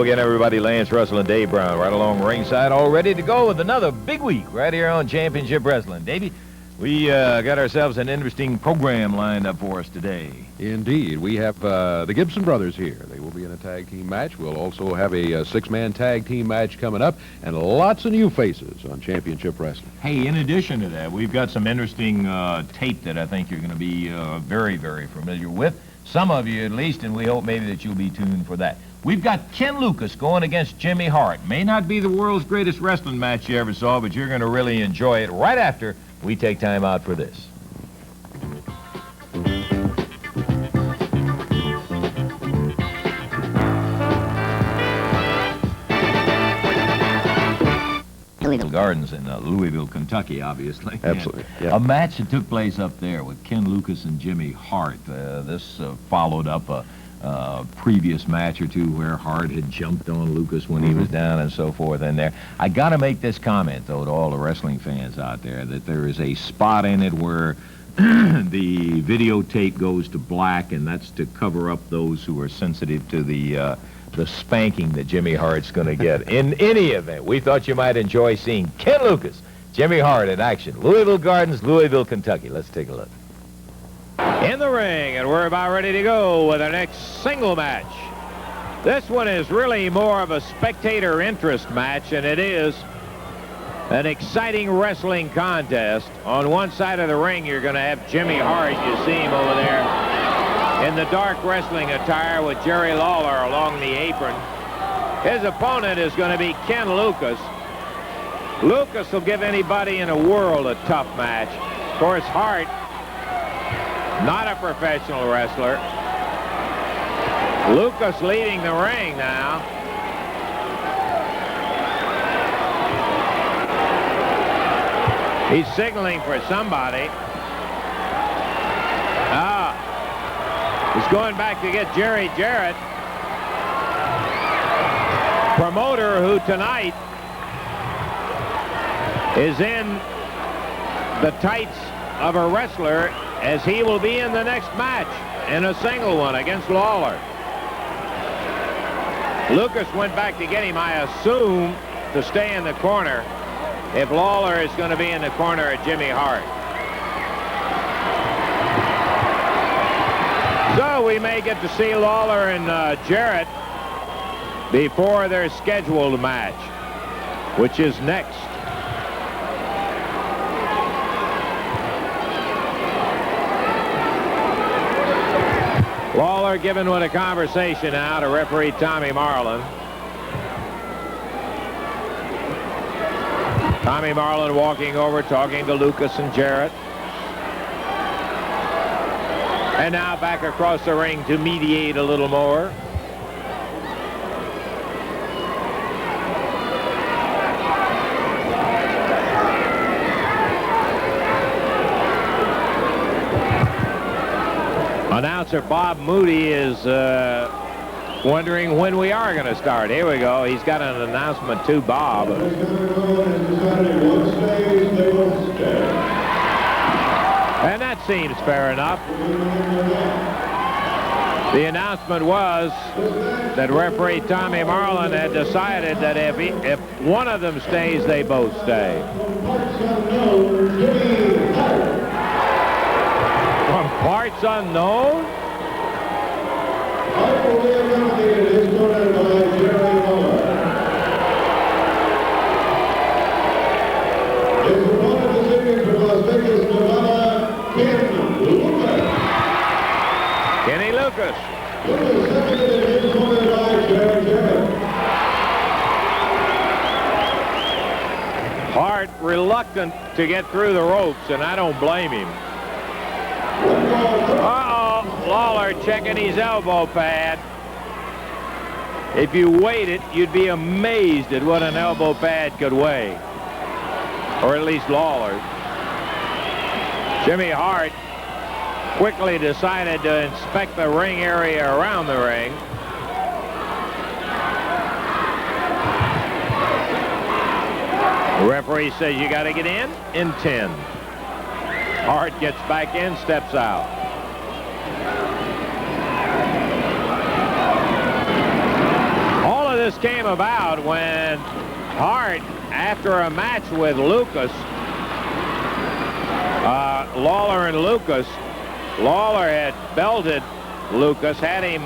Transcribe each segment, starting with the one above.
again, everybody. Lance Russell and Dave Brown right along ringside, all ready to go with another big week right here on Championship Wrestling. Davey, we got ourselves an interesting program lined up for us today. Indeed. We have the Gibson brothers here. They will be in a tag team match. We'll also have a six-man tag team match coming up, and lots of new faces on Championship Wrestling. Hey, in addition to that, we've got some interesting tape that I think you're going to be very, very familiar with. Some of you at least, and we hope maybe that you'll be tuned for that. We've got Ken Lucas going against Jimmy Hart. May not be the world's greatest wrestling match you ever saw, but you're going to really enjoy it right after we take time out for this. Gardens in Louisville, Kentucky, obviously. Absolutely. Yeah. A match that took place up there with Ken Lucas and Jimmy Hart. This followed up a previous match or two where Hart had jumped on Lucas when he was down and so forth in there. I got to make this comment, though, to all the wrestling fans out there, that there is a spot in it where the videotape goes to black, and that's to cover up those who are sensitive to the spanking that Jimmy Hart's going to get. In any event, we thought you might enjoy seeing Ken Lucas, Jimmy Hart in action. Louisville Gardens, Louisville, Kentucky. Let's take a look. In the ring, and we're about ready to go with our next single match. This one is really more of a spectator interest match, and it is an exciting wrestling contest. On one side of the ring, you're going to have Jimmy Hart. You see him over there in the dark wrestling attire with Jerry Lawler along the apron. His opponent is going to be Ken Lucas. Lucas will give anybody in the world a tough match. Of course, Hart, not a professional wrestler. Lucas leading the ring now. He's signaling for somebody. He's going back to get Jerry Jarrett, promoter who tonight is in the tights of a wrestler, as he will be in the next match in a single one against Lawler. Lucas went back to get him, I assume, to stay in the corner if Lawler is going to be in the corner of Jimmy Hart. So we may get to see Lawler and Jarrett before their scheduled match, which is next. Lawler giving with a conversation now to referee Tommy Marlin. Tommy Marlin walking over, talking to Lucas and Jarrett. And now back across the ring to mediate a little more. Announcer Bob Moody is wondering when we are going to start. Here we go. He's got an announcement to Bob. And that seems fair enough. The announcement was that referee Tommy Marlin had decided that if one of them stays, they both stay. From parts unknown? Kenny Lucas. Hart reluctant to get through the ropes, and I don't blame him. Uh-oh, Lawler checking his elbow pad. If you weighed it, you'd be amazed at what an elbow pad could weigh. Or at least Lawler. Jimmy Hart quickly decided to inspect the ring area around the ring. The referee says you got to get in 10. Hart gets back in, steps out. this came about when Hart, after a match with Lucas, Lawler and Lucas, Lawler had belted Lucas, had him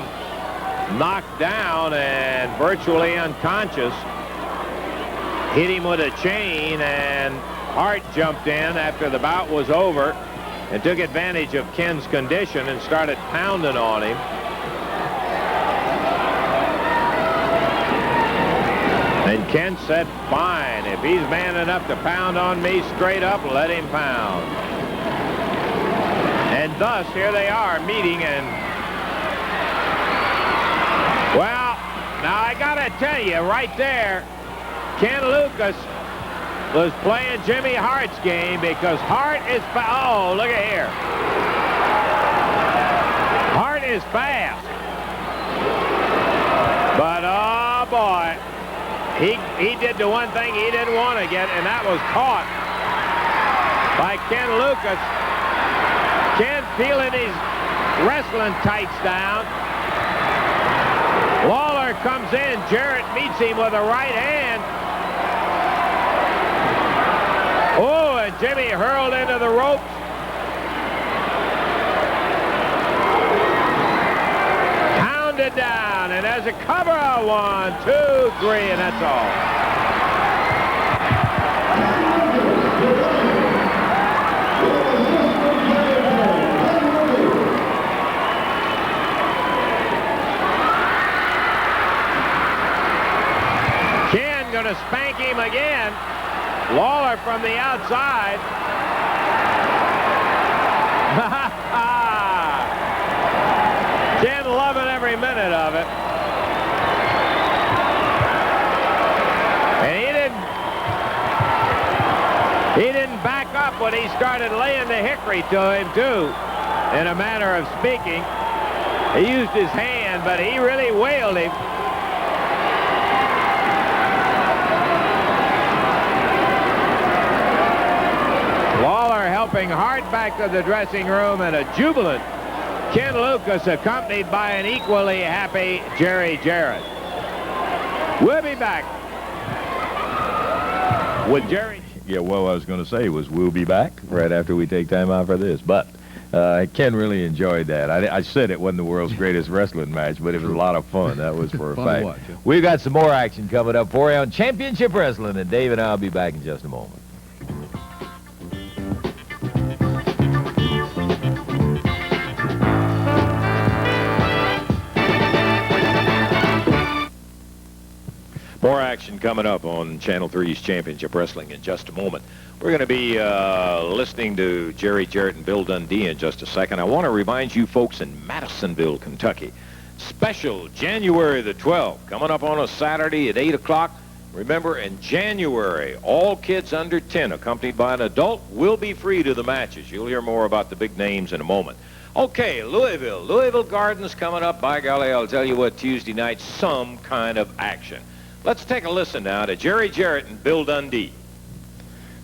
knocked down and virtually unconscious, hit him with a chain, and Hart jumped in after the bout was over and took advantage of Ken's condition and started pounding on him. And Ken said, fine, if he's man enough to pound on me straight up, let him pound. And thus, here they are meeting, and well, now I gotta tell you, right there, Ken Lucas was playing Jimmy Hart's game, because Hart is oh, look at here. Hart is fast. But, oh, boy, he did the one thing he didn't want to get, and that was caught by Ken Lucas. Ken peeling his wrestling tights down. Lawler comes in. Jarrett meets him with a right hand. Oh, and Jimmy hurled into the ropes. Pounded down, and there's a cover of 1, 2, 3, and that's all. Ken gonna spank him again. Lawler from the outside. Ken loving every minute of it. And he didn't back up when he started laying the hickory to him, too, in a manner of speaking. He used his hand, but he really wailed him. Lawler helping Hart back to the dressing room, and a jubilant Ken Lucas, accompanied by an equally happy Jerry Jarrett. We'll be back with Jerry. Yeah, well, I was going to say was we'll be back right after we take time out for this. But Ken really enjoyed that. I said it wasn't the world's greatest wrestling match, but it was a lot of fun. That was for a fact. Watch, yeah. We've got some more action coming up for you on Championship Wrestling, and Dave and I will be back in just a moment. More action coming up on Channel 3's Championship Wrestling in just a moment. We're going to be listening to Jerry Jarrett and Bill Dundee in just a second. I want to remind you folks in Madisonville, Kentucky, special January the 12th, coming up on a Saturday at 8 o'clock. Remember, in January, all kids under 10, accompanied by an adult, will be free to the matches. You'll hear more about the big names in a moment. Okay, Louisville Gardens coming up. By golly, I'll tell you what, Tuesday night, some kind of action. Let's take a listen now to Jerry Jarrett and Bill Dundee.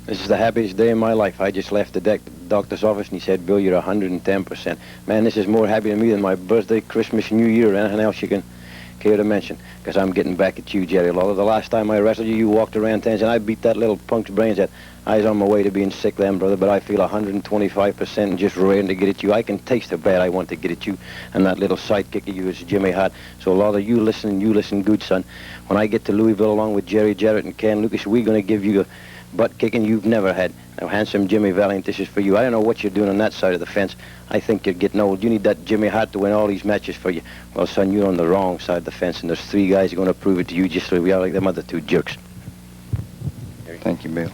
This is the happiest day of my life. I just left the doctor's office, and he said, Bill, you're 110%. Man, this is more happy to me than my birthday, Christmas, New Year, or anything else you can care to mention, because I'm getting back at you, Jerry Lawler. The last time I wrestled you, you walked around town, and I beat that little punk's brains out. I was on my way to being sick then, brother, but I feel 125% and just raring to get at you. I can taste how bad I want to get at you, and that little sidekick of yours, Jimmy Hart. So, Lawler, you listen good, son. When I get to Louisville along with Jerry Jarrett and Ken Lucas, we're going to give you a butt kicking you've never had. Now, handsome Jimmy Valiant, this is for you. I don't know what you're doing on that side of the fence. I think you're getting old. You need that Jimmy Hart to win all these matches for you. Well, son, you're on the wrong side of the fence, and there's 3 guys who are going to prove it to you just so we are like them other 2 jerks. Thank you, Bill.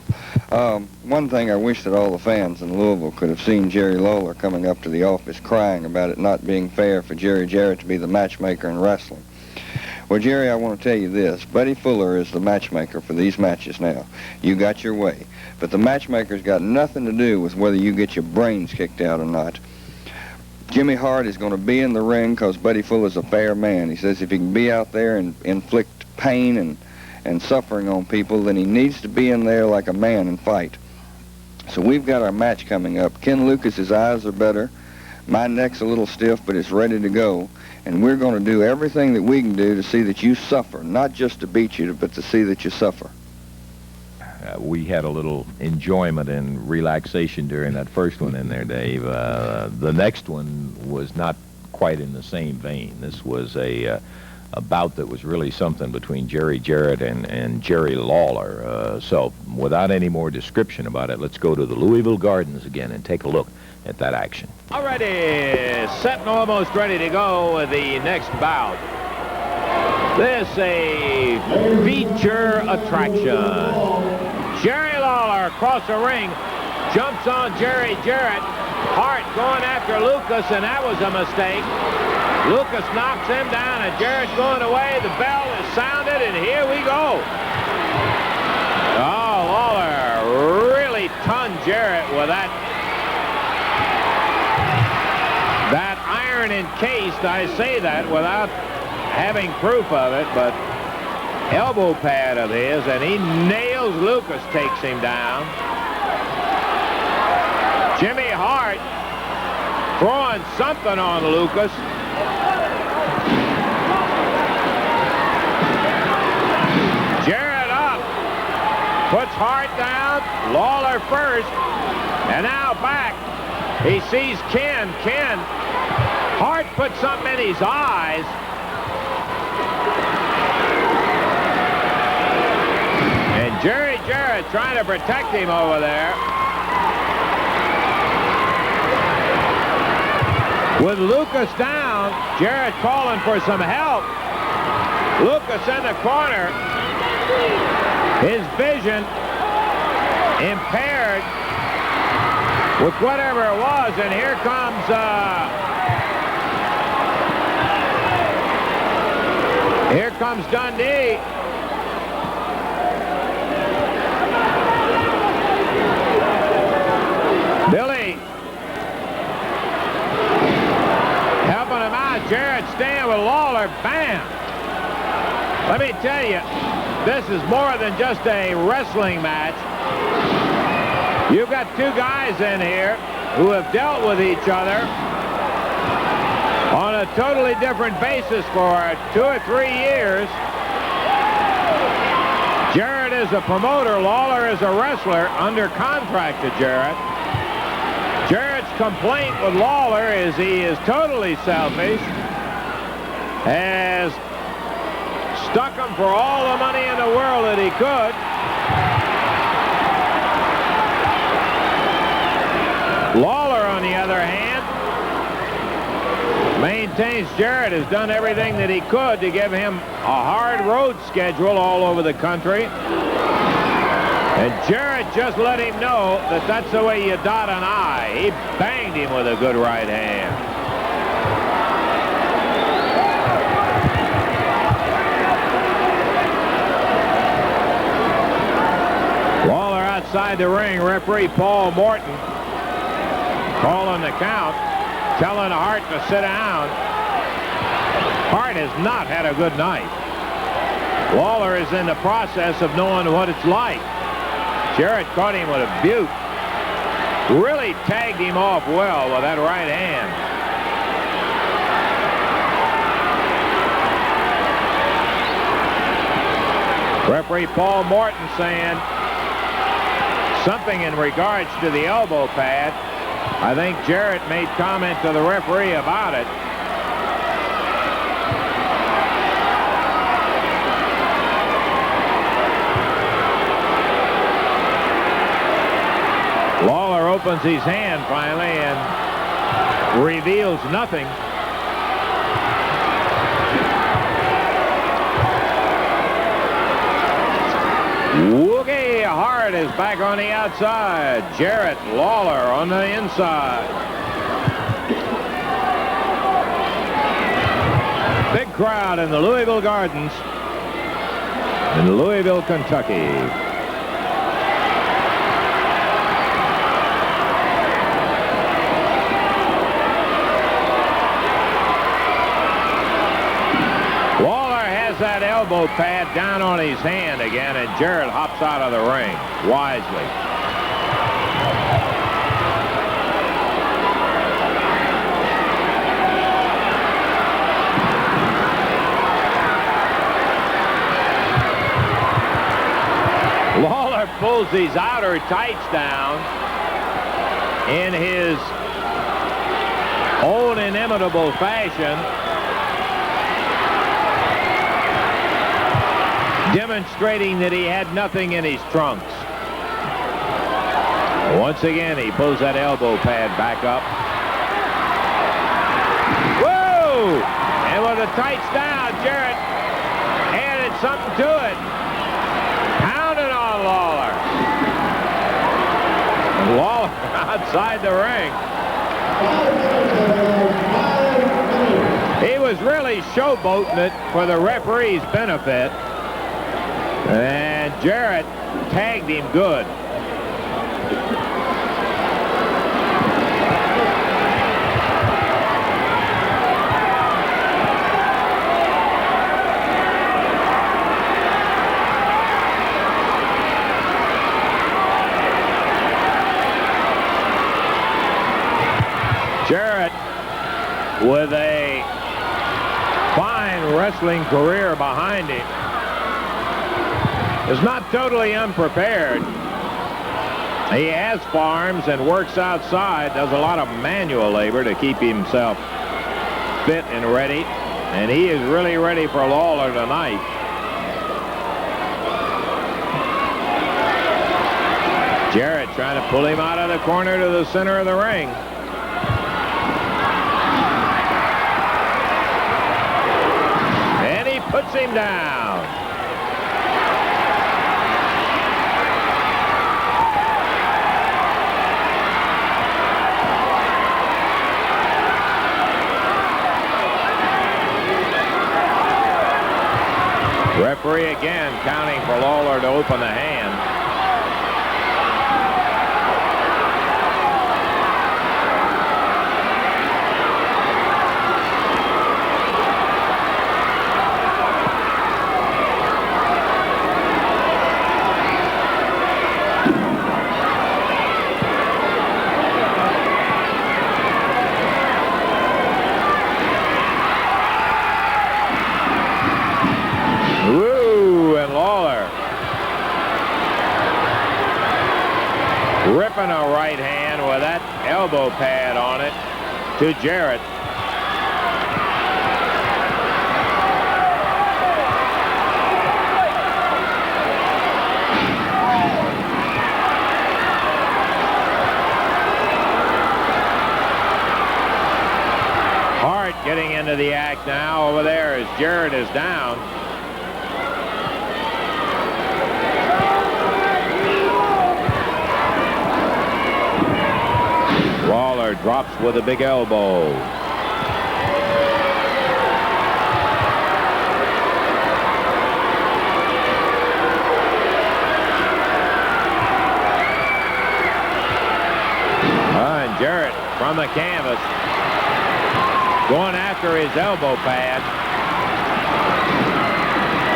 One thing I wish that all the fans in Louisville could have seen Jerry Lawler coming up to the office crying about it not being fair for Jerry Jarrett to be the matchmaker in wrestling. Well, Jerry, I want to tell you this. Buddy Fuller is the matchmaker for these matches now. You got your way. But the matchmaker's got nothing to do with whether you get your brains kicked out or not. Jimmy Hart is going to be in the ring because Buddy Fuller's a fair man. He says if he can be out there and inflict pain and suffering on people, then he needs to be in there like a man and fight. So we've got our match coming up. Ken Lucas's eyes are better, My neck's a little stiff, but it's ready to go. And we're going to do everything that we can do to see that you suffer, not just to beat you, but to see that you suffer. We had a little enjoyment and relaxation during that first one in there, Dave. The next one was not quite in the same vein. This was a bout that was really something between Jerry Jarrett and Jerry Lawler. So without any more description about it, let's go to the Louisville Gardens again and take a look at that action. Alrighty, set and almost ready to go with the next bout. This a feature attraction. Jerry Lawler across the ring, jumps on Jerry Jarrett. Hart going after Lucas, and that was a mistake. Lucas knocks him down, and Jarrett's going away. The bell is sounded, and here we go. Oh, Lawler really tunned Jarrett with that iron encased. I say that without having proof of it, but elbow pad of his, and he nails Lucas, takes him down. Jimmy Hart throwing something on Lucas. Jarrett up, puts Hart down, Lawler first, and now back. He sees Ken. Hart put something in his eyes. And Jerry Jarrett trying to protect him over there. With Lucas down, Jarrett calling for some help. Lucas in the corner. His vision impaired with whatever it was, and here comes Dundee. Billy helping him out. Jarrett staying with Lawler. Bam! Let me tell you, this is more than just a wrestling match. You've got two guys in here who have dealt with each other on a totally different basis for 2 or 3 years. Jarrett is a promoter. Lawler is a wrestler under contract to Jarrett. Jarrett's complaint with Lawler is he is totally selfish, has stuck him for all the money in the world that he could. Lawler, on the other hand, maintains Jarrett has done everything that he could to give him a hard road schedule all over the country. And Jarrett just let him know that that's the way you dot an I. He banged him with a good right hand. Lawler outside the ring. Referee Paul Morton calling the count, telling Hart to sit down. Hart has not had a good night. Lawler is in the process of knowing what it's like. Jarrett caught him with a butte. Really tagged him off well with that right hand. Referee Paul Morton saying something in regards to the elbow pad. I think Jarrett made comment to the referee about it. Lawler opens his hand finally and reveals nothing. Woogie Hart is back on the outside. Jarrett, Lawler on the inside. Big crowd in the Louisville Gardens in Louisville, Kentucky. That elbow pad down on his hand again, and Jarrett hops out of the ring wisely. pulls these outer tights down in his old inimitable fashion, demonstrating that he had nothing in his trunks. Once again, he pulls that elbow pad back up. Whoa! And with the tights down, Jarrett added something to it. Pounded on Lawler. Lawler outside the ring. He was really showboating it for the referee's benefit. And Jarrett tagged him good. Jarrett, with a fine wrestling career behind him, is not totally unprepared. He has farms and works outside, does a lot of manual labor to keep himself fit and ready, and he is really ready for Lawler tonight. Jarrett trying to pull him out of the corner to the center of the ring. And he puts him down. Referee again counting for Lawler to open the hand. Ripping a right hand with that elbow pad on it to Jarrett. Hart getting into the act now over there as Jarrett is down. Lawler drops with a big elbow. And Jarrett from the canvas going after his elbow pad.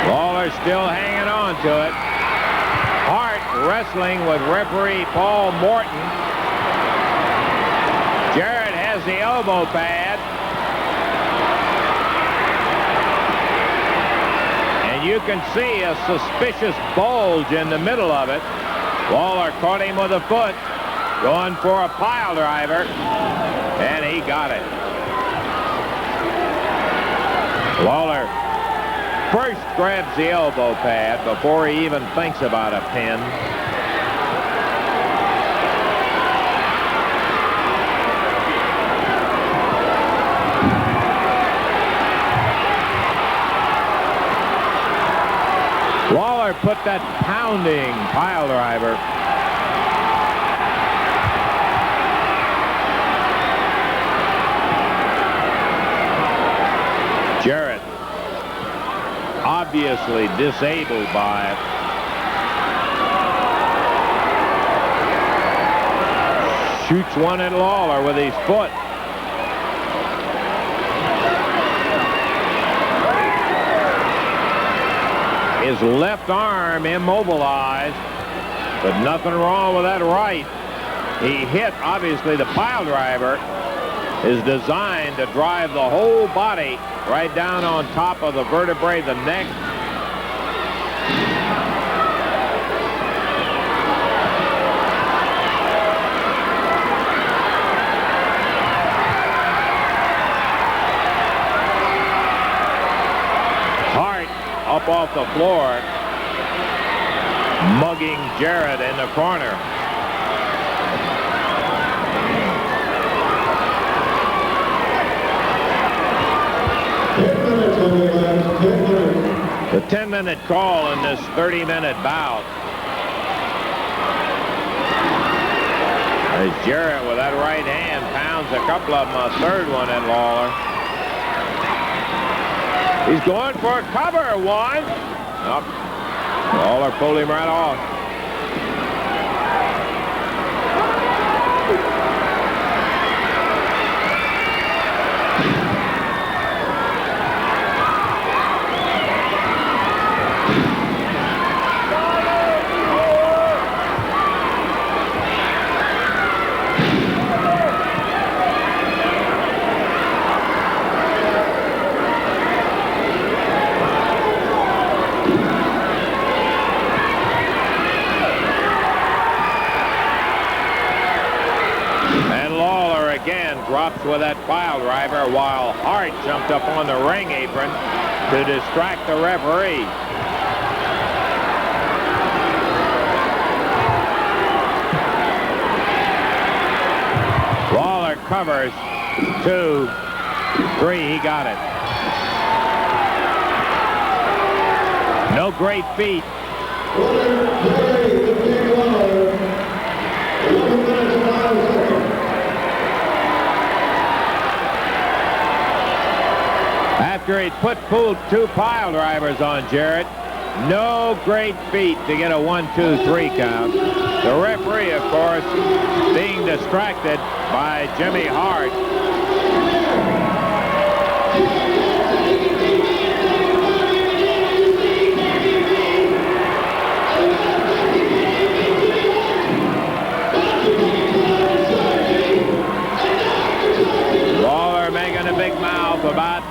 Lawler still hanging on to it. Hart wrestling with referee Paul Morton. Jarrett has the elbow pad. And you can see a suspicious bulge in the middle of it. Lawler caught him with a foot, going for a pile driver, and he got it. Lawler first grabs the elbow pad before he even thinks about a pin. Lawler put that pounding pile driver. Jarrett obviously disabled by it. Shoots one at Lawler with his foot. His left arm immobilized, but nothing wrong with that right. He hit, obviously, the pile driver is designed to drive the whole body right down on top of the vertebrae, the neck. up off the floor, mugging Jarrett in the corner. The 10-minute call in this 30-minute bout. As Jarrett with that right hand pounds a couple of them, a third one at Lawler. He's going for a cover. One. Nope. Lawler pulled him right off. Drops with that pile driver while Hart jumped up on the ring apron to distract the referee. Lawler covers. 2, 3, he got it. No great feat. After he'd pulled 2 pile drivers on Jarrett, no great feat to get a 1-2-3 count. The referee, of course, being distracted by Jimmy Hart. Lawler making a big mouth about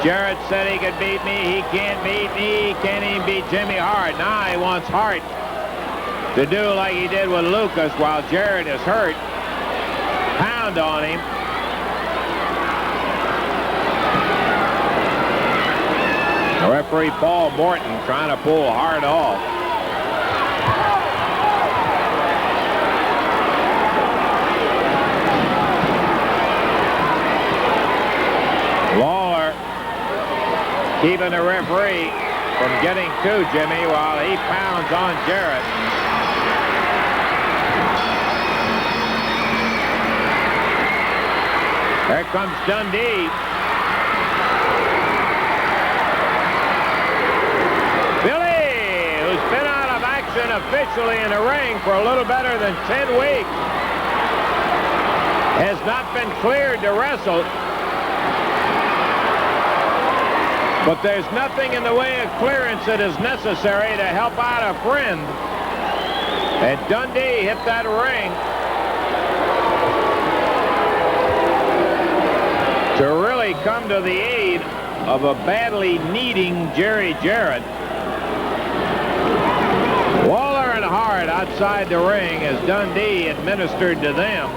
Jarrett said he could beat me. He can't beat me. He can't even beat Jimmy Hart. Now he wants Hart to do like he did with Lucas while Jarrett is hurt. Pound on him. The referee Paul Morton trying to pull Hart off. Lawler keeping the referee from getting to Jimmy while he pounds on Jarrett. There comes Dundee. Billy, who's been out of action officially in the ring for a little better than 10 weeks, has not been cleared to wrestle. But there's nothing in the way of clearance that is necessary to help out a friend. And Dundee hit that ring to really come to the aid of a badly needing Jerry Jarrett. Lawler and Hart outside the ring as Dundee administered to them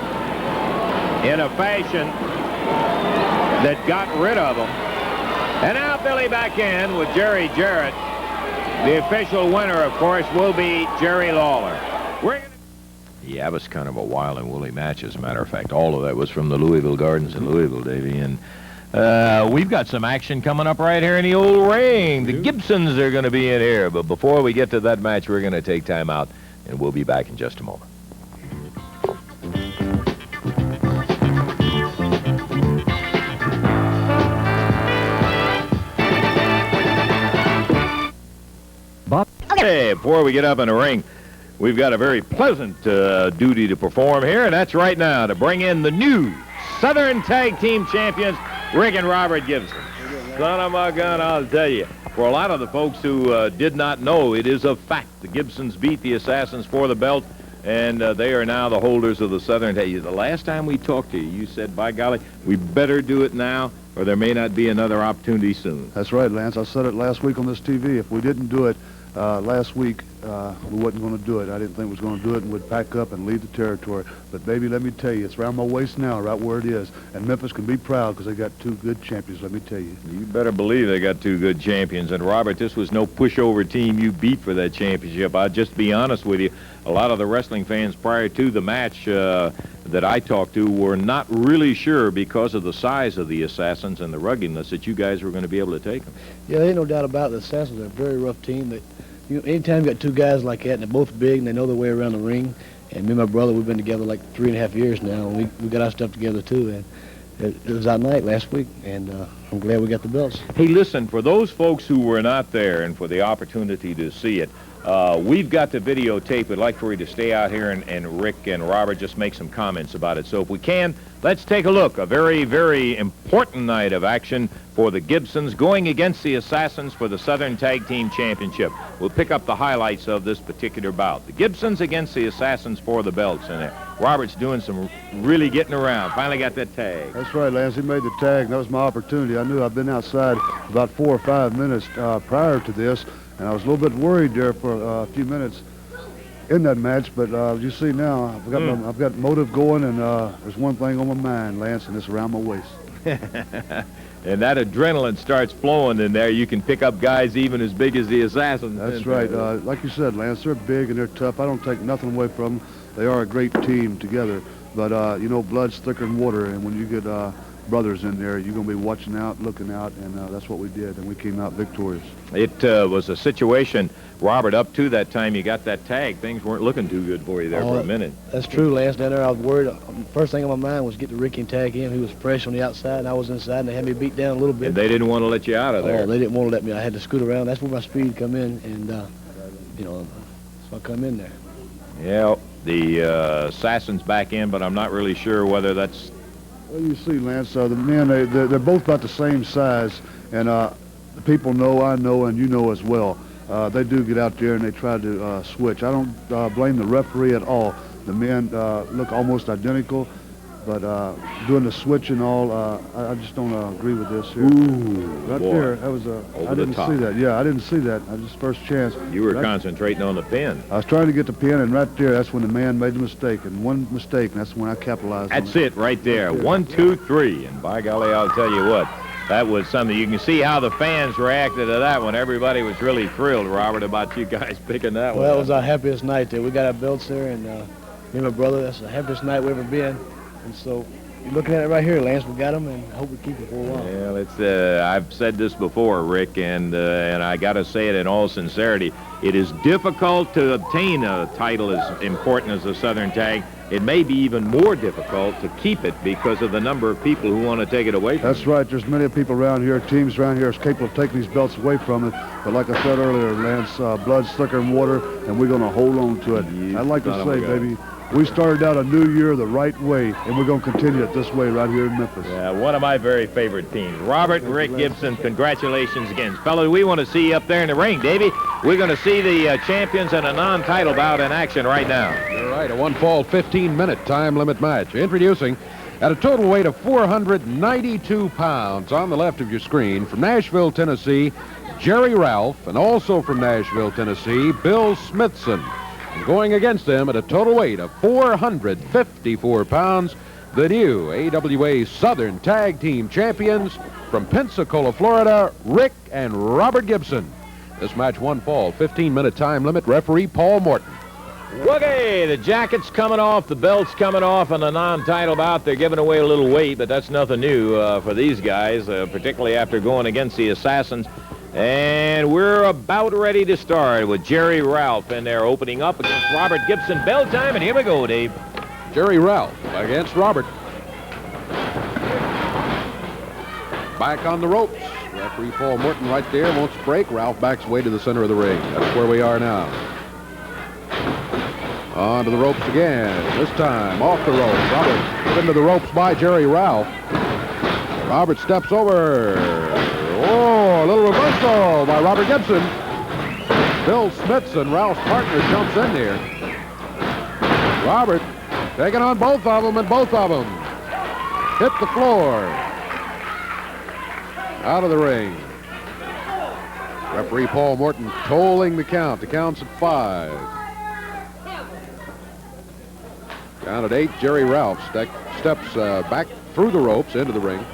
in a fashion that got rid of them. And now Billy back in with Jerry Jarrett. The official winner, of course, will be Jerry Lawler. Yeah, it was kind of a wild and woolly match, as a matter of fact. All of that was from the Louisville Gardens in Louisville, Davey. And we've got some action coming up right here in the old ring. The Gibsons are going to be in here. But before we get to that match, we're going to take time out, and we'll be back in just a moment. Okay, before we get up in the ring, we've got a very pleasant duty to perform here, and that's right now to bring in the new Southern Tag Team Champions, Rick and Robert Gibson. Son of a gun, I'll tell you. For a lot of the folks who did not know, it is a fact. The Gibsons beat the Assassins for the belt, and they are now the holders of the Southern Tag. The last time we talked to you, you said, by golly, we better do it now, or there may not be another opportunity soon. That's right, Lance. I said it last week on this TV. If we didn't do it last week, we wasn't going to do it. I didn't think we was going to do it, and we'd pack up and leave the territory. But, baby, let me tell you, it's around my waist now, right where it is. And Memphis can be proud because they got 2 good champions, let me tell you. You better believe they got 2 good champions. And, Robert, this was no pushover team you beat for that championship. I'll just be honest with you. A lot of the wrestling fans prior to the match that I talked to were not really sure because of the size of the Assassins and the ruggedness that you guys were going to be able to take them. Yeah, there ain't no doubt about it. The Assassins are a very rough team. That, you know, anytime you got 2 guys like that, and they're both big, and they know their way around the ring, and me and my brother, we've been together like 3.5 years now, and we got our stuff together too, and it was our night last week, and I'm glad we got the belts. Hey, listen, for those folks who were not there and for the opportunity to see it, we've got the videotape. We'd like for you to stay out here and Rick and Robert just make some comments about it. So if we can, let's take a look. A very, very important night of action for the Gibsons going against the Assassins for the Southern Tag Team Championship. We'll pick up the highlights of this particular bout. The Gibsons against the Assassins for the belts in there. Robert's doing some really getting around. Finally got that tag. That's right, Lance. He made the tag, and that was my opportunity. I knew I'd been outside about 4 or 5 minutes prior to this, and I was a little bit worried there for a few minutes in that match, but you see now, I've got motive going, and there's one thing on my mind, Lance, and it's around my waist. And that adrenaline starts flowing in there. You can pick up guys even as big as the Assassins. That's right. Like you said, Lance, they're big and they're tough. I don't take nothing away from them. They are a great team together. But, you know, blood's thicker than water, and when you get brothers in there, you're going to be watching out, looking out, and that's what we did, and we came out victorious. It was a situation, Robert, up to that time you got that tag. Things weren't looking too good for you there for a minute. That's true, Lance. Down there I was worried. First thing on my mind was get the Ricky and tag him. He was fresh on the outside, and I was inside, and they had me beat down a little bit. And they didn't want to let you out of there. Oh, they didn't want to let me. I had to scoot around. That's where my speed come in, and, you know, so I come in there. Yeah, the Assassins back in, but I'm not really sure whether that's... Well, you see, Lance, the men, they're both about the same size, and the people know, I know, and you know as well. They do get out there and they try to switch. I don't blame the referee at all. The men look almost identical, but doing the switch and all, I just don't agree with this here. Ooh, right boy. there, that was I didn't see that. Yeah, I didn't see that. I just first chance. You were concentrating on the pin. I was trying to get the pin, and right there, that's when the man made the mistake. And one mistake, and that's when I capitalized on it. That's it right there. 1, 2, 3. And by golly, I'll tell you what, that was something. You can see how the fans reacted to that one. Everybody was really thrilled, Robert, about you guys picking that one. Well, that was our happiest night there. We got our belts there, and me and my brother, that's the happiest night we've ever been. And so, you're looking at it right here, Lance. We got them, and I hope we keep it for a while. Well, it's I've said this before, Rick, and I got to say it in all sincerity. It is difficult to obtain a title as important as the Southern Tag. It may be even more difficult to keep it because of the number of people who want to take it away from That's right. There's many people around here, teams around here is capable of taking these belts away from it. But like I said earlier, Lance, blood's thicker than water, and we're going to hold on to it. I'd like to say, baby, we started out a new year the right way, and we're going to continue it this way right here in Memphis. Yeah, one of my very favorite teams. Robert and Rick Gibson, congratulations again. Fellas, we want to see you up there in the ring, Davey. We're going to see the champions in a non-title bout in action right now. All right, a one-fall 15-minute time limit match. Introducing at a total weight of 492 pounds on the left of your screen from Nashville, Tennessee, Jerry Ralph, and also from Nashville, Tennessee, Bill Smithson. And going against them at a total weight of 454 pounds, the new AWA Southern Tag Team Champions from Pensacola, Florida, Rick and Robert Gibson. This match one fall, 15-minute time limit. Referee Paul Morton. Okay, the jacket's coming off, the belt's coming off on a non-title bout. They're giving away a little weight, but that's nothing new for these guys, particularly after going against the Assassins. And we're about ready to start with Jerry Ralph in there opening up against Robert Gibson. Bell time, and here we go, Dave. Jerry Ralph against Robert. Back on the ropes. Referee Paul Morton right there, wants to break. Ralph backs away to the center of the ring. That's where we are now. Onto the ropes again. This time off the ropes. Robert put into the ropes by Jerry Ralph. Robert steps over. Oh, a little reversal by Robert Gibson. Bill Smithson, Ralph's partner, jumps in there. Robert taking on both of them, and both of them hit the floor. Out of the ring. Referee Paul Morton tolling the count. The count's at 5. Count at 8. Jerry Ralph steps back through the ropes into the ring.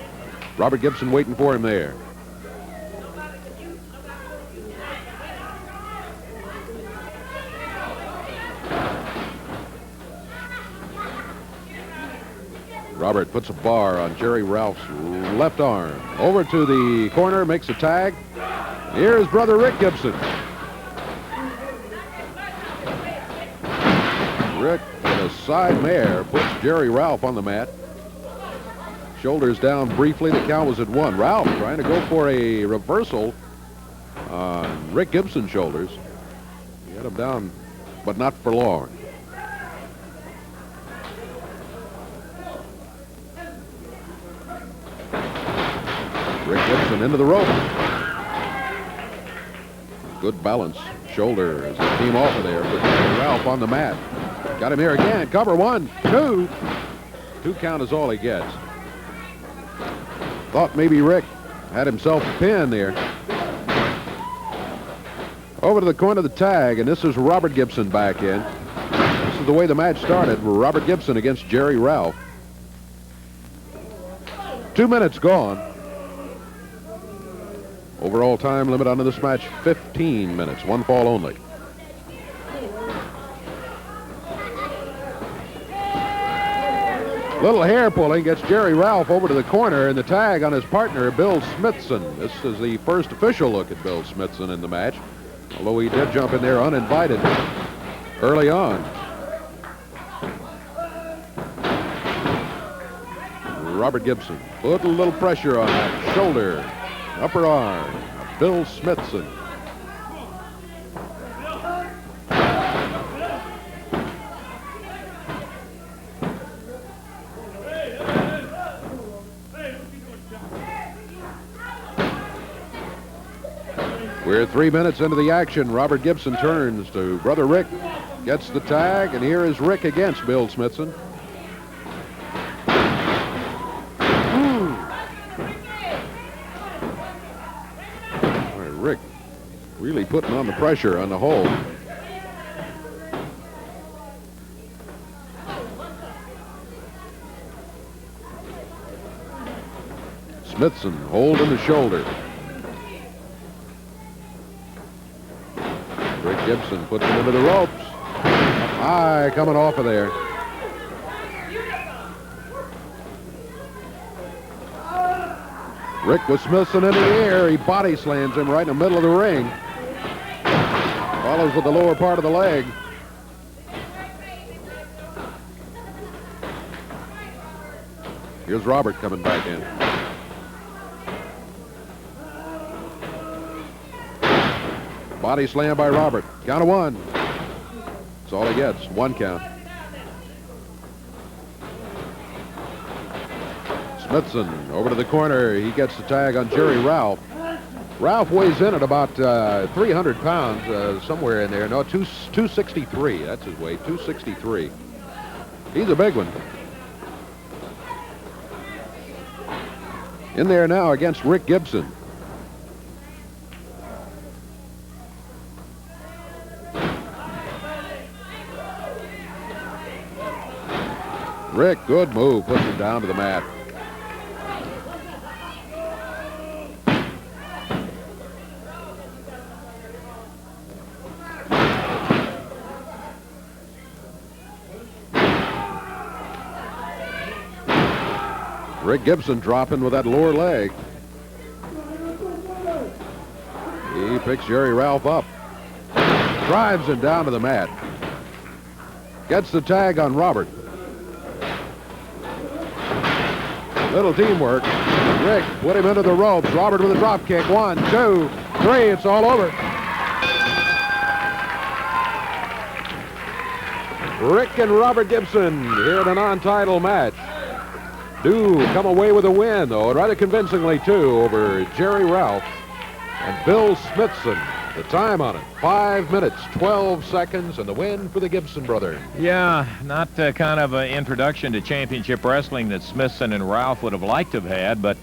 Robert Gibson waiting for him there. Robert puts a bar on Jerry Ralph's left arm. Over to the corner, makes a tag. Here's brother Rick Gibson. Rick, with a side mare, puts Jerry Ralph on the mat. Shoulders down briefly. The count was at 1. Ralph trying to go for a reversal on Rick Gibson's shoulders. He had him down, but not for long. Rick Gibson into the rope. Good balance. Shoulder as they team off of there. Put Ralph on the mat. Got him here again. Cover 1, 2. 2 count is all he gets. Thought maybe Rick had himself pinned there. Over to the corner of the tag, and this is Robert Gibson back in. This is the way the match started. Robert Gibson against Jerry Ralph. 2 minutes gone. Overall time limit on this match, 15 minutes. 1 fall only. Little hair pulling gets Jerry Ralph over to the corner, and the tag on his partner, Bill Smithson. This is the first official look at Bill Smithson in the match, although he did jump in there uninvited early on. Robert Gibson put a little pressure on that shoulder, upper arm, Bill Smithson. We're 3 minutes into the action. Robert Gibson turns to brother Rick, gets the tag, and here is Rick against Bill Smithson. Rick really putting on the pressure on the hole. Smithson holding the shoulder. Rick Gibson puts him into the ropes. High, coming off of there. Rick with Smithson into the air. He body slams him right in the middle of the ring. Follows with the lower part of the leg. Here's Robert coming back in. Body slam by Robert. Count of 1. That's all he gets. 1 count. Smithson over to the corner. He gets the tag on Jerry Ralph. Ralph weighs in at about 300 pounds, somewhere in there. No, 263. That's his weight, 263. He's a big one. In there now against Rick Gibson. Rick, good move, puts him down to the mat. Rick Gibson dropping with that lower leg. He picks Jerry Ralph up. Drives him down to the mat. Gets the tag on Robert. Little teamwork. Rick put him into the ropes. Robert with a drop kick. 1, 2, 3. It's all over. Rick and Robert Gibson here in a non-title match. Do come away with a win, though, and rather convincingly, too, over Jerry Ralph and Bill Smithson. The time on it, 5 minutes, 12 seconds, and the win for the Gibson brothers. Yeah, not kind of an introduction to championship wrestling that Smithson and Ralph would have liked to have had, but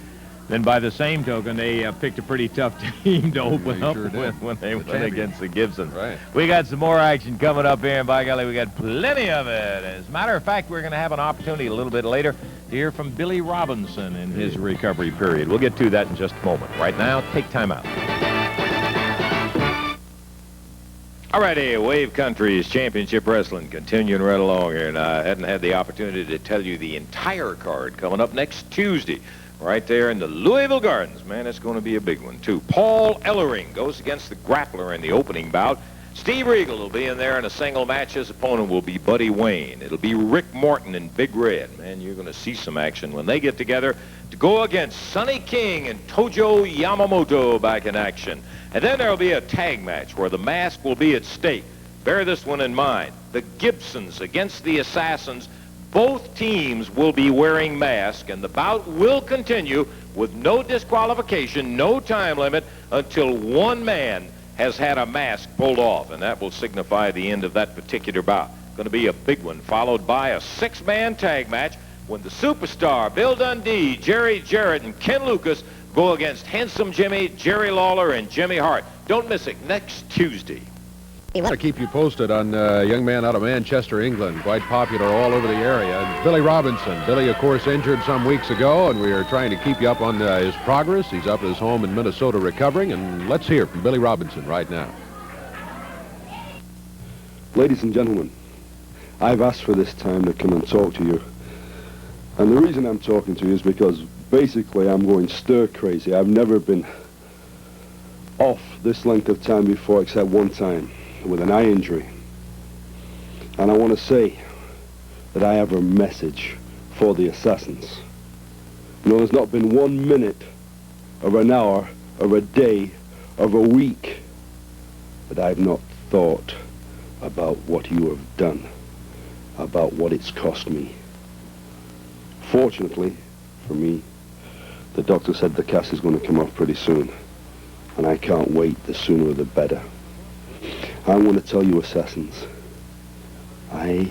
Then by the same token, they picked a pretty tough team to open up sure with when they went champions. against the Gibsons. Right. We got some more action coming up here, and by golly, we got plenty of it. As a matter of fact, we're going to have an opportunity a little bit later to hear from Billy Robinson in his recovery period. We'll get to that in just a moment. Right now, take time out. Alrighty, Wave Country's Championship Wrestling continuing right along here, and I hadn't had the opportunity to tell you the entire card coming up next Tuesday, right there in the Louisville Gardens. Man, it's going to be a big one, too. Paul Ellering goes against the Grappler in the opening bout. Steve Regal will be in there in a single match. His opponent will be Buddy Wayne. It'll be Rick Morton and Big Red. Man, you're going to see some action when they get together to go against Sonny King and Tojo Yamamoto back in action. And then there'll be a tag match where the mask will be at stake. Bear this one in mind. The Gibsons against the Assassins. Both teams will be wearing masks, and the bout will continue with no disqualification, no time limit, until one man has had a mask pulled off, and that will signify the end of that particular bout. Going to be a big one, followed by a six-man tag match when the Superstar, Bill Dundee, Jerry Jarrett, and Ken Lucas go against Handsome Jimmy, Jerry Lawler, and Jimmy Hart. Don't miss it next Tuesday. I'll keep you posted on a young man out of Manchester, England, quite popular all over the area. And Billy Robinson. Billy, of course, injured some weeks ago, and we are trying to keep you up on his progress. He's up at his home in Minnesota recovering, and let's hear from Billy Robinson right now. Ladies and gentlemen, I've asked for this time to come and talk to you. And the reason I'm talking to you is because basically I'm going stir crazy. I've never been off this length of time before except one time with an eye injury. And I want to say that I have a message for the Assassins. You know, there's not been 1 minute of an hour of a day of a week that I've not thought about what you have done, about what it's cost me. Fortunately for me, the doctor said the cast is going to come off pretty soon, and I can't wait. The sooner the better. I want to tell you, Assassins, I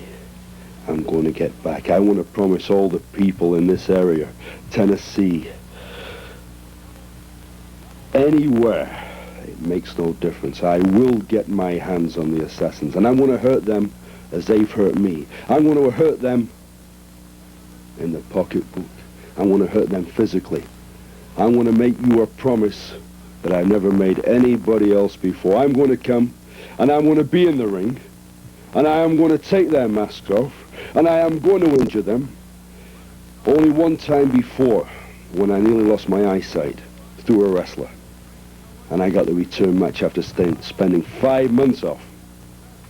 am going to get back. I want to promise all the people in this area, Tennessee, anywhere, it makes no difference. I will get my hands on the Assassins, and I'm going to hurt them as they've hurt me. I'm going to hurt them in the pocketbook. I want to hurt them physically. I want to make you a promise that I've never made anybody else before. I'm going to come, and I'm going to be in the ring, and I am going to take their masks off, and I am going to injure them. Only one time before, when I nearly lost my eyesight through a wrestler, and I got the return match after spending 5 months off.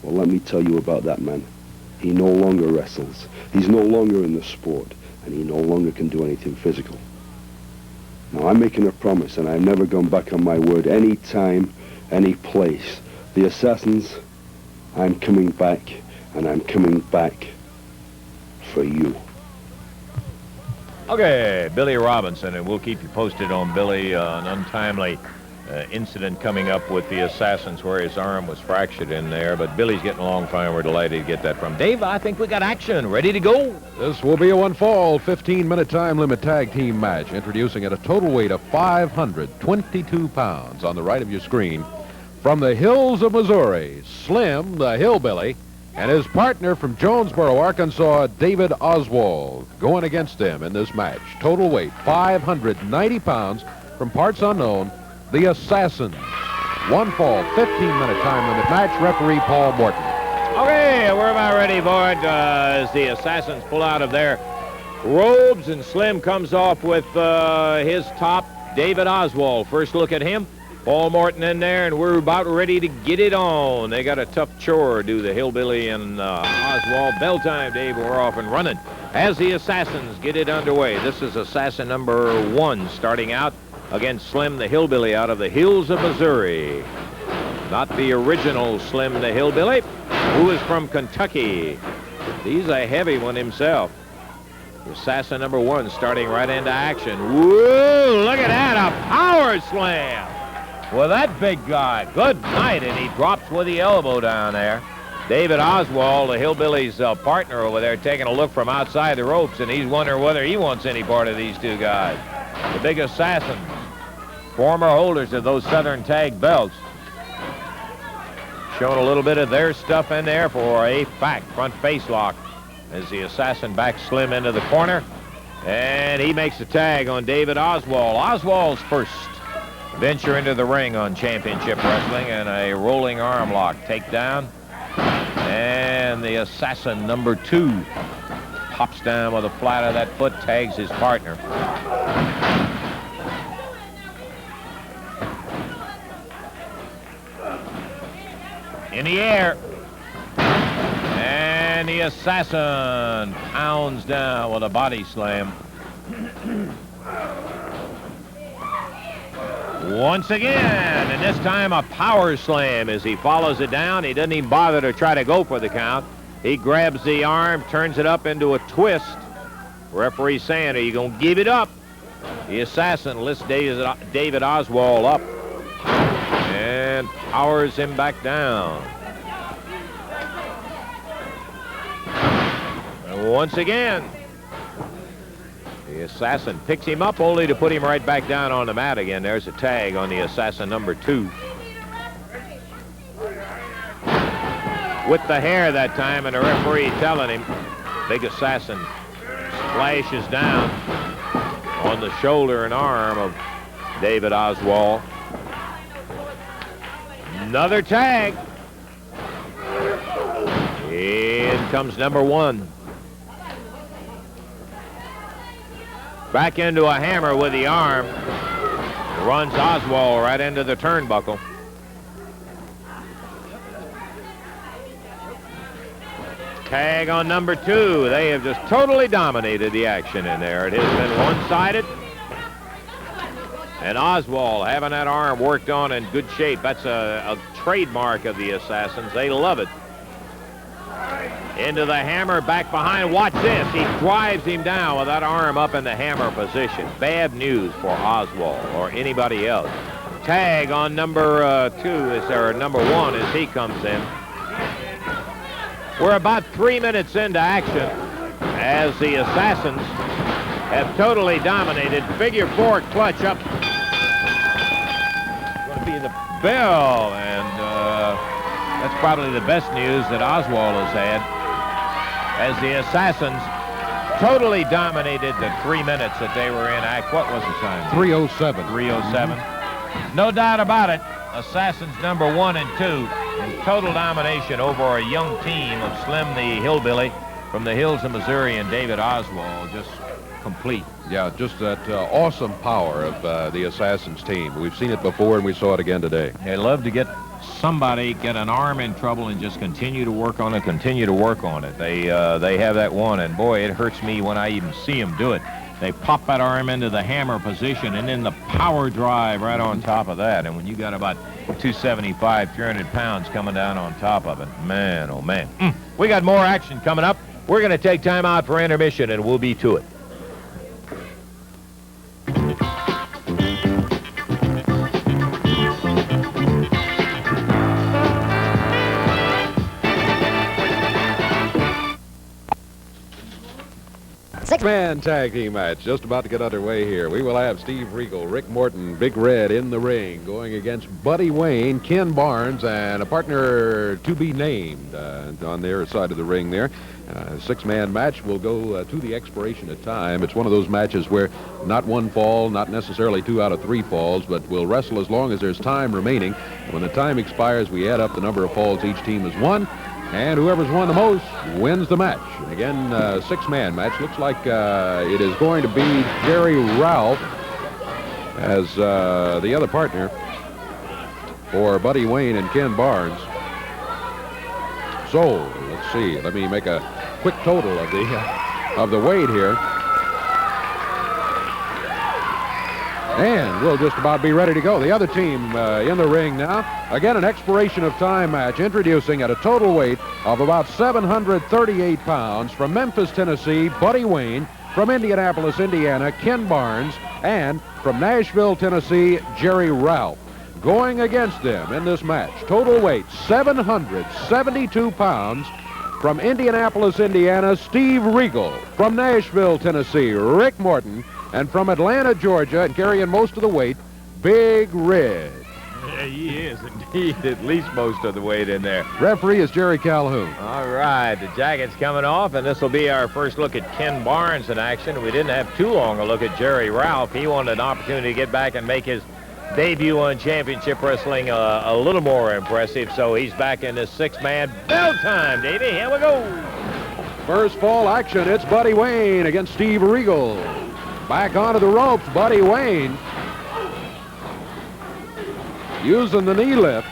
Well, let me tell you about that man. He no longer wrestles. He's no longer in the sport, and he no longer can do anything physical. Now, I'm making a promise, and I've never gone back on my word any time, any place. The Assassins, I'm coming back, and I'm coming back for you. Okay, Billy Robinson, and we'll keep you posted on Billy, an untimely incident coming up with the Assassins where his arm was fractured in there, but Billy's getting along fine. We're delighted to get that from Dave. I think we got action ready to go. This will be a one-fall 15-minute time limit tag team match, introducing at a total weight of 522 pounds on the right of your screen. From the hills of Missouri, Slim, the Hillbilly, and his partner from Jonesboro, Arkansas, David Oswald, going against them in this match. Total weight 590 pounds from parts unknown, the Assassins. One fall, 15-minute time limit match. Referee Paul Morton. Okay, we're about ready for it as the Assassins pull out of their robes, and Slim comes off with his top, David Oswald. First look at him. Paul Morton in there, and we're about ready to get it on. They got a tough chore, do the Hillbilly and Oswald. Bell time, Dave, we're off and running as the Assassins get it underway. This is Assassin number 1 starting out against Slim the Hillbilly out of the hills of Missouri. Not the original Slim the Hillbilly, who is from Kentucky. He's a heavy one himself. Assassin number 1 starting right into action. Whoa, look at that, a power slam. Well, that big guy, good night, and he drops with the elbow down there. David Oswald, the Hillbilly's partner over there, taking a look from outside the ropes, and he's wondering whether he wants any part of these two guys. The big Assassins, former holders of those Southern Tag belts, showing a little bit of their stuff in there for a front face lock as the Assassin backs Slim into the corner. And he makes the tag on David Oswald. Oswald's first venture into the ring on Championship Wrestling, and a rolling arm lock takedown. And the Assassin number 2 pops down with a flat of that foot, tags his partner. In the air. And the Assassin pounds down with a body slam. Once again, and this time a power slam as he follows it down. He doesn't even bother to try to go for the count. He grabs the arm, turns it up into a twist. Referee saying, are you going to give it up? The Assassin lifts David Oswald up and powers him back down. And once again, the Assassin picks him up only to put him right back down on the mat again. There's a tag on the Assassin number 2. With the hair that time, and the referee telling him, big Assassin splashes down on the shoulder and arm of David Oswald. Another tag. In comes number 1. Back into a hammer with the arm. Runs Oswald right into the turnbuckle. Tag on number 2. They have just totally dominated the action in there. It has been one-sided. And Oswald having that arm worked on in good shape. That's a trademark of the Assassins. They love it. Into the hammer, back behind. Watch this. He drives him down with that arm up in the hammer position. Bad news for Oswald or anybody else. Tag on number 2, or number 1 as he comes in. We're about 3 minutes into action as the Assassins have totally dominated. Figure 4 clutch up. Going to be the bell, and that's probably the best news that Oswald has had, as the Assassins totally dominated the 3 minutes that they were in act. What was the time? 3:07. 3:07. No doubt about it. Assassins number 1 and 2 in total domination over a young team of Slim the Hillbilly from the hills of Missouri and David Oswald. Just complete. Yeah, just that awesome power of the Assassins team. We've seen it before, and we saw it again today. They love to get somebody, get an arm in trouble, and just continue to work on it, continue to work on it. They have that one, and boy, it hurts me when I even see them do it. They pop that arm into the hammer position, and then the power drive right on top of that. And when you got about 275, 300 pounds coming down on top of it, man, oh man. We got more action coming up. We're going to take time out for intermission, and we'll be to it. Six-man tag team match just about to get underway here. We will have Steve Regal, Rick Morton, Big Red in the ring, going against Buddy Wayne, Ken Barnes, and a partner to be named on their side of the ring there. Six-man match will go to the expiration of time. It's one of those matches where not one fall, not necessarily 2 out of 3 falls, but we'll wrestle as long as there's time remaining. When the time expires, we add up the number of falls each team has won, and whoever's won the most wins the match. And again, six-man match. Looks like it is going to be Jerry Ralph as the other partner for Buddy Wayne and Ken Barnes. So, let's see. Let me make a quick total of the weight here. And we'll just about be ready to go. The other team in the ring now. Again, an expiration of time match, introducing at a total weight of about 738 pounds from Memphis, Tennessee, Buddy Wayne. From Indianapolis, Indiana, Ken Barnes. And from Nashville, Tennessee, Jerry Ralph. Going against them in this match, total weight 772 pounds. From Indianapolis, Indiana, Steve Regal. From Nashville, Tennessee, Rick Morton. And from Atlanta, Georgia, and carrying most of the weight, Big Red. Yeah, he is indeed, at least most of the weight in there. Referee is Jerry Calhoun. All right, the jacket's coming off, and this will be our first look at Ken Barnes in action. We didn't have too long a look at Jerry Ralph. He wanted an opportunity to get back and make his debut on Championship Wrestling a little more impressive, so he's back in this six-man. Bell time, Davey. Here we go. First fall action, it's Buddy Wayne against Steve Regal. Back onto the ropes, Buddy Wayne. Using the knee lift.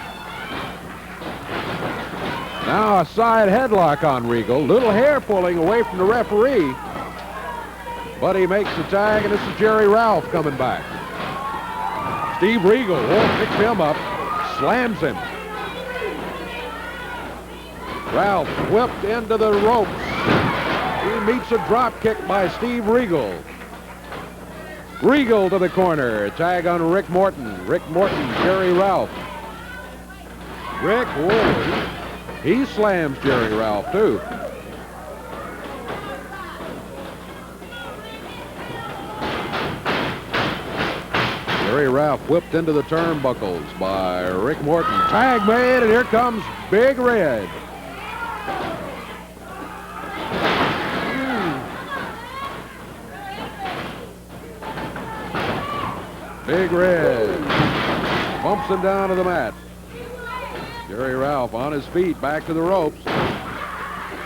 Now a side headlock on Regal. Little hair pulling away from the referee. Buddy makes the tag, and this is Jerry Ralph coming back. Steve Regal picks him up, slams him. Ralph whipped into the ropes. He meets a drop kick by Steve Regal. Regal to the corner. Tag on Rick Morton. Rick Morton, Jerry Ralph. Rick, he slams Jerry Ralph, too. Jerry Ralph whipped into the turnbuckles by Rick Morton. Tag made, and here comes Big Red. Big Red bumps him down to the mat. Jerry Ralph on his feet, back to the ropes.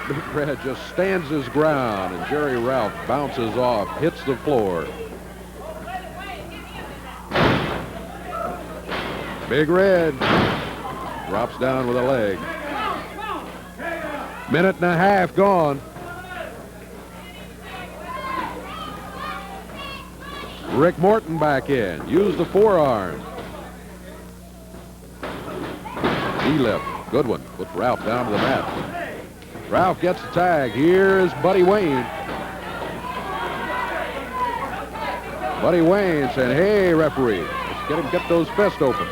Big Red just stands his ground, and Jerry Ralph bounces off, hits the floor. Big Red drops down with a leg. Minute and a half gone. Rick Morton back in. Use the forearm. Knee-lift. Good one. Put Ralph down to the mat. Ralph gets the tag. Here's Buddy Wayne. Buddy Wayne saying, hey, referee, let's get those fists open.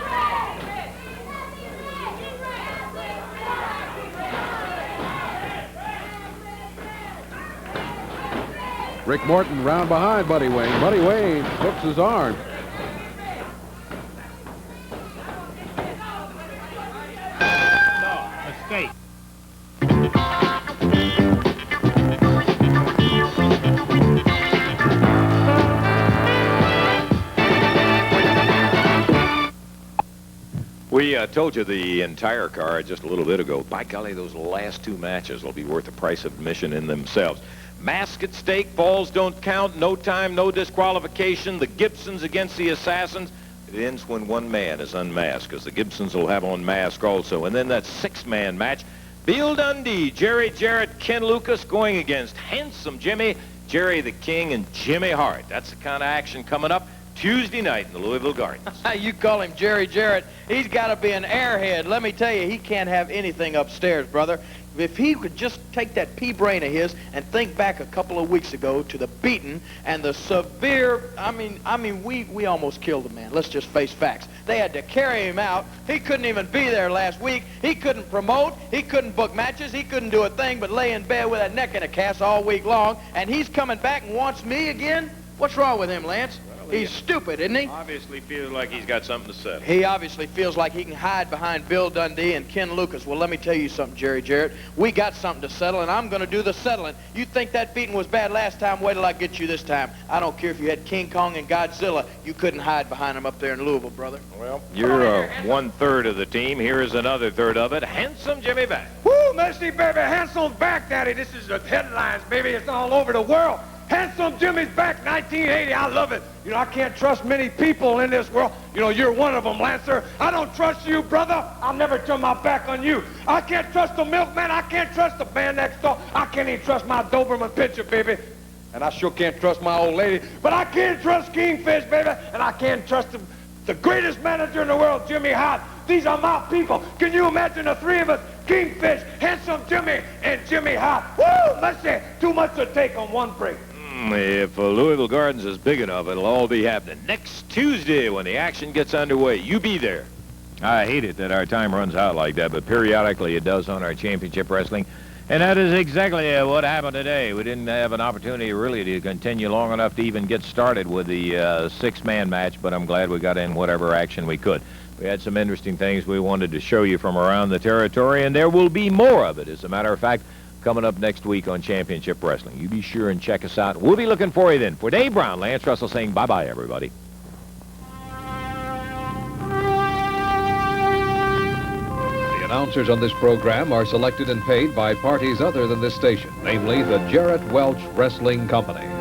Rick Morton round behind Buddy Wayne. Buddy Wayne hooks his arm. No, mistake. We told you the entire card just a little bit ago. By golly, those last two matches will be worth the price of admission in themselves. Mask at stake, falls don't count, no time, no disqualification. The Gibsons against the Assassins. It ends when one man is unmasked, because the Gibsons will have on mask also. And then that six-man match, Bill Dundee, Jerry Jarrett, Ken Lucas going against Handsome Jimmy, Jerry the King, and Jimmy Hart. That's the kind of action coming up Tuesday night in the Louisville Gardens. You call him Jerry Jarrett. He's got to be an airhead. Let me tell you, he can't have anything upstairs, brother. If he could just take that pea brain of his and think back a couple of weeks ago to the beating and the severe, we almost killed the man. Let's just face facts. They had to carry him out. He couldn't even be there last week. He couldn't promote. He couldn't book matches. He couldn't do a thing but lay in bed with a neck in a cast all week long. And he's coming back and wants me again? What's wrong with him, Lance? He's stupid, isn't he? Obviously feels like he's got something to say. He obviously feels like he can hide behind Bill Dundee and Ken Lucas. Well, let me tell you something, Jerry Jarrett. We got something to settle, and I'm going to do the settling. You think that beating was bad last time? Wait till I get you this time. I don't care if you had King Kong and Godzilla. You couldn't hide behind them up there in Louisville, brother. Well, you're one-third of the team. Here is another third of it. Handsome Jimmy back. Woo, mercy, baby. Handsome back, Daddy. This is the headlines, baby. It's all over the world. Handsome Jimmy's back, 1980. I love it. You know, I can't trust many people in this world. You know, you're one of them, Lancer. I don't trust you, brother. I'll never turn my back on you. I can't trust the milkman. I can't trust the man next door. I can't even trust my Doberman pitcher, baby. And I sure can't trust my old lady. But I can trust Kingfish, baby. And I can trust the greatest manager in the world, Jimmy Hart. These are my people. Can you imagine the three of us? Kingfish, Handsome Jimmy, and Jimmy Hart. Woo! Let's see. Too much to take on one break. If Louisville Gardens is big enough, it'll all be happening next Tuesday when the action gets underway. You be there. I hate it that our time runs out like that, but periodically it does on our Championship Wrestling. And that is exactly what happened today. We didn't have an opportunity really to continue long enough to even get started with the six-man match, but I'm glad we got in whatever action we could. We had some interesting things we wanted to show you from around the territory, and there will be more of it, as a matter of fact, coming up next week on Championship Wrestling. You be sure and check us out. We'll be looking for you then. For Dave Brown, Lance Russell saying bye-bye, everybody. Announcers on this program are selected and paid by parties other than this station, namely the Jarrett Welch Wrestling Company.